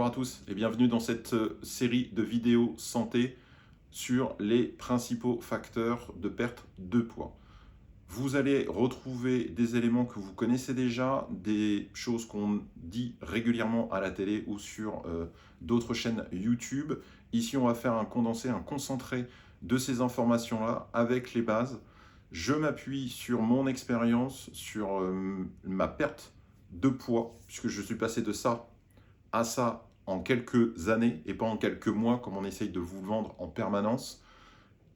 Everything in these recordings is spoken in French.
Bonjour à tous et bienvenue dans cette série de vidéos santé sur les principaux facteurs de perte de poids. Vous allez retrouver des éléments que vous connaissez déjà, des choses qu'on dit régulièrement à la télé ou sur d'autres chaînes YouTube. Ici, on va faire un condensé, un concentré de ces informations-là avec les bases. Je m'appuie sur mon expérience, sur ma perte de poids, puisque je suis passé de ça à ça en quelques années et pas en quelques mois comme on essaye de vous vendre en permanence,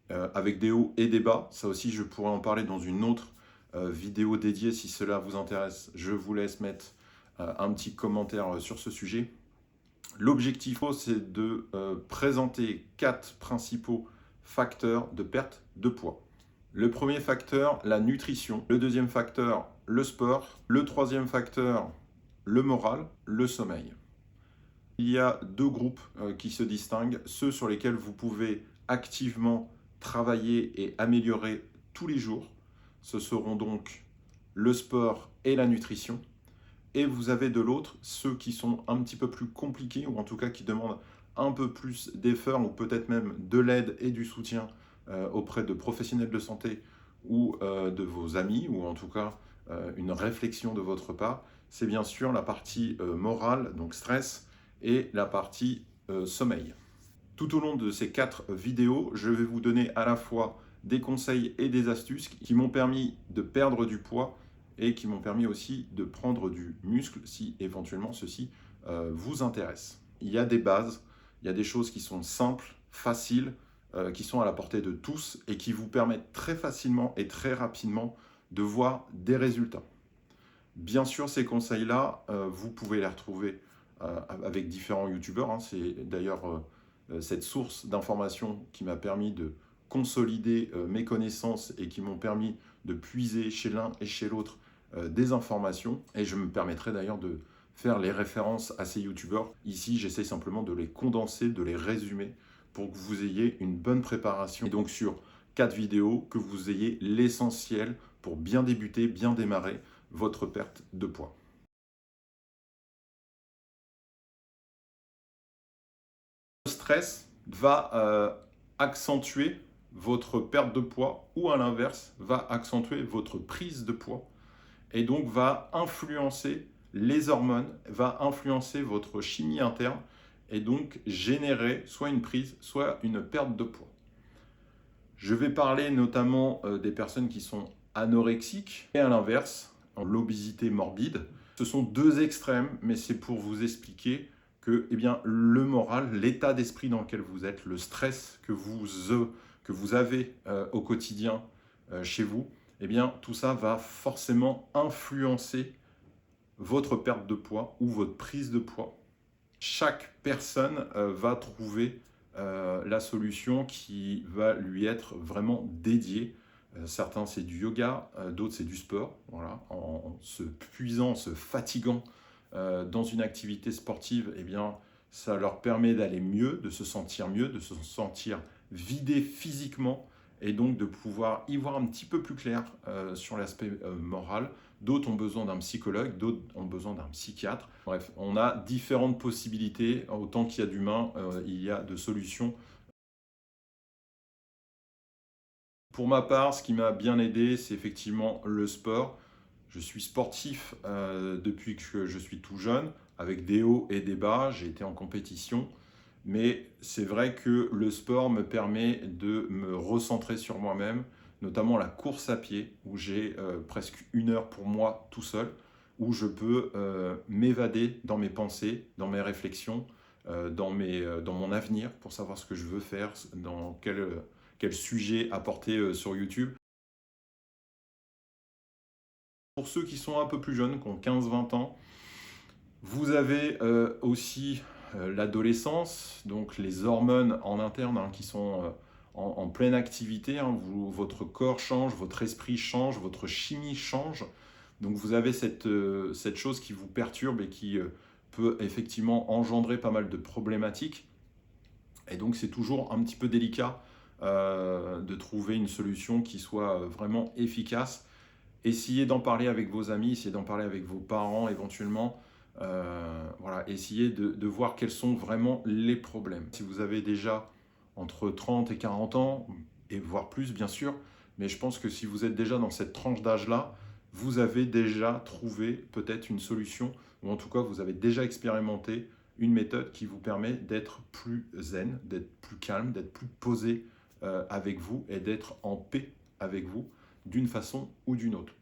avec des hauts et des bas. Ça aussi, je pourrais en parler dans une autre vidéo dédiée si cela vous intéresse. Je vous laisse mettre un petit commentaire sur ce sujet. L'objectif, c'est de présenter 4 principaux facteurs de perte de poids. Le premier facteur, la nutrition. Le deuxième facteur, le sport. Le troisième facteur, le moral, le sommeil. Il y a deux groupes qui se distinguent, ceux sur lesquels vous pouvez activement travailler et améliorer tous les jours. Ce seront donc le sport et la nutrition. Et vous avez de l'autre ceux qui sont un petit peu plus compliqués, ou en tout cas qui demandent un peu plus d'efforts, ou peut-être même de l'aide et du soutien auprès de professionnels de santé ou de vos amis, ou en tout cas une réflexion de votre part. C'est bien sûr la partie morale, donc stress, et la partie sommeil. Tout au long de ces 4 vidéos, je vais vous donner à la fois des conseils et des astuces qui m'ont permis de perdre du poids et qui m'ont permis aussi de prendre du muscle si éventuellement ceci vous intéresse. Il y a des bases, il y a des choses qui sont simples, faciles, qui sont à la portée de tous et qui vous permettent très facilement et très rapidement de voir des résultats. Bien sûr, ces conseils-là, vous pouvez les retrouver avec différents youtubeurs. C'est d'ailleurs cette source d'information qui m'a permis de consolider mes connaissances et qui m'ont permis de puiser chez l'un et chez l'autre des informations. Et je me permettrai d'ailleurs de faire les références à ces youtubeurs. Ici, j'essaie simplement de les condenser, de les résumer pour que vous ayez une bonne préparation. Et donc sur 4 vidéos, que vous ayez l'essentiel pour bien débuter, bien démarrer votre perte de poids. Le stress va accentuer votre perte de poids ou à l'inverse va accentuer votre prise de poids et donc va influencer les hormones, va influencer votre chimie interne et donc générer soit une prise, soit une perte de poids. Je vais parler notamment des personnes qui sont anorexiques et à l'inverse, l'obésité morbide. Ce sont deux extrêmes, mais c'est pour vous expliquer que le moral, l'état d'esprit dans lequel vous êtes, le stress que vous avez au quotidien chez vous, tout ça va forcément influencer votre perte de poids ou votre prise de poids. Chaque personne va trouver la solution qui va lui être vraiment dédiée. Certains, c'est du yoga, d'autres, c'est du sport. Voilà. En se puisant, en se fatiguant dans une activité sportive, ça leur permet d'aller mieux, de se sentir vidé physiquement et donc de pouvoir y voir un petit peu plus clair sur l'aspect moral. D'autres ont besoin d'un psychologue, d'autres ont besoin d'un psychiatre. Bref, on a différentes possibilités. Autant qu'il y a d'humains, il y a de solutions. Pour ma part, ce qui m'a bien aidé, c'est effectivement le sport. Je suis sportif depuis que je suis tout jeune, avec des hauts et des bas. J'ai été en compétition. Mais c'est vrai que le sport me permet de me recentrer sur moi-même, notamment la course à pied, où j'ai presque 1 heure pour moi tout seul, où je peux m'évader dans mes pensées, dans mes réflexions, dans mon avenir, pour savoir ce que je veux faire, dans quel sujet apporter sur YouTube. Pour ceux qui sont un peu plus jeunes, qui ont 15-20 ans, vous avez aussi l'adolescence, donc les hormones en interne qui sont en pleine activité. Votre corps change, votre esprit change, votre chimie change. Donc vous avez cette chose qui vous perturbe et qui peut effectivement engendrer pas mal de problématiques. Et donc c'est toujours un petit peu délicat de trouver une solution qui soit vraiment efficace. Essayez d'en parler avec vos amis, essayez d'en parler avec vos parents éventuellement. Voilà, essayez de voir quels sont vraiment les problèmes. Si vous avez déjà entre 30 et 40 ans, et voire plus bien sûr, mais je pense que si vous êtes déjà dans cette tranche d'âge-là, vous avez déjà trouvé peut-être une solution, ou en tout cas vous avez déjà expérimenté une méthode qui vous permet d'être plus zen, d'être plus calme, d'être plus posé avec vous et d'être en paix avec vous d'une façon ou d'une autre.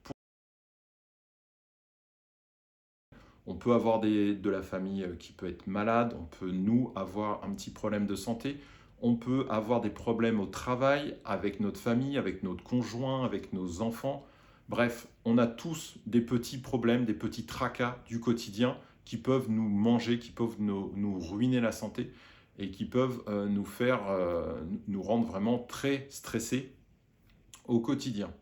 On peut avoir de la famille qui peut être malade, on peut nous avoir un petit problème de santé, on peut avoir des problèmes au travail avec notre famille, avec notre conjoint, avec nos enfants. Bref, on a tous des petits problèmes, des petits tracas du quotidien qui peuvent nous manger, qui peuvent nous ruiner la santé et qui peuvent nous rendre vraiment très stressés au quotidien.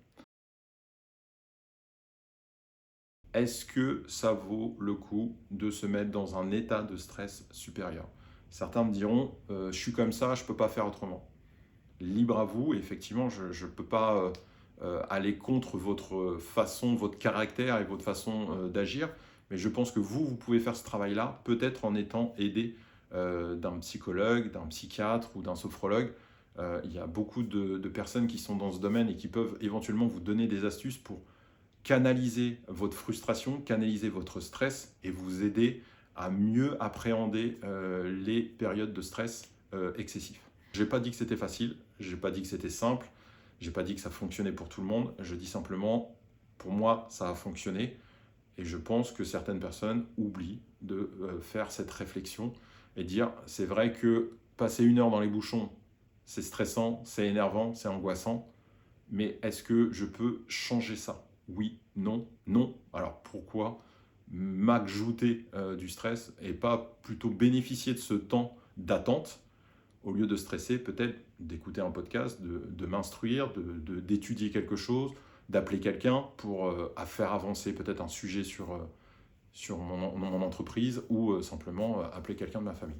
Est-ce que ça vaut le coup de se mettre dans un état de stress supérieur? Certains me diront, je suis comme ça, je ne peux pas faire autrement. Libre à vous, effectivement, je ne peux pas aller contre votre façon, votre caractère et votre façon d'agir, mais je pense que vous pouvez faire ce travail-là, peut-être en étant aidé d'un psychologue, d'un psychiatre ou d'un sophrologue. Il y a beaucoup de personnes qui sont dans ce domaine et qui peuvent éventuellement vous donner des astuces pour canaliser votre frustration, canaliser votre stress et vous aider à mieux appréhender les périodes de stress excessifs. Je n'ai pas dit que c'était facile, je n'ai pas dit que c'était simple, je n'ai pas dit que ça fonctionnait pour tout le monde, je dis simplement, pour moi, ça a fonctionné et je pense que certaines personnes oublient de faire cette réflexion et dire, c'est vrai que passer 1 heure dans les bouchons, c'est stressant, c'est énervant, c'est angoissant, mais est-ce que je peux changer ça? Oui, non, non. Alors pourquoi m'ajouter du stress et pas plutôt bénéficier de ce temps d'attente au lieu de stresser, peut-être d'écouter un podcast, de m'instruire, d'étudier quelque chose, d'appeler quelqu'un pour faire avancer peut-être un sujet sur mon entreprise ou simplement appeler quelqu'un de ma famille.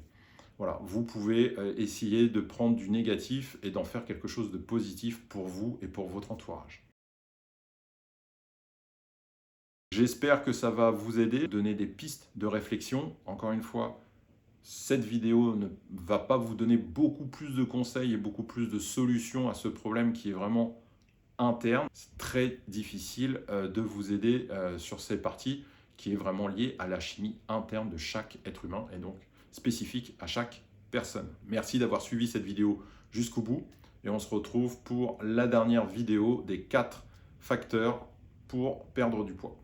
Voilà, vous pouvez essayer de prendre du négatif et d'en faire quelque chose de positif pour vous et pour votre entourage. J'espère que ça va vous aider, donner des pistes de réflexion. Encore une fois, cette vidéo ne va pas vous donner beaucoup plus de conseils et beaucoup plus de solutions à ce problème qui est vraiment interne. C'est très difficile de vous aider sur ces parties qui est vraiment liée à la chimie interne de chaque être humain et donc spécifique à chaque personne. Merci d'avoir suivi cette vidéo jusqu'au bout et on se retrouve pour la dernière vidéo des 4 facteurs pour perdre du poids.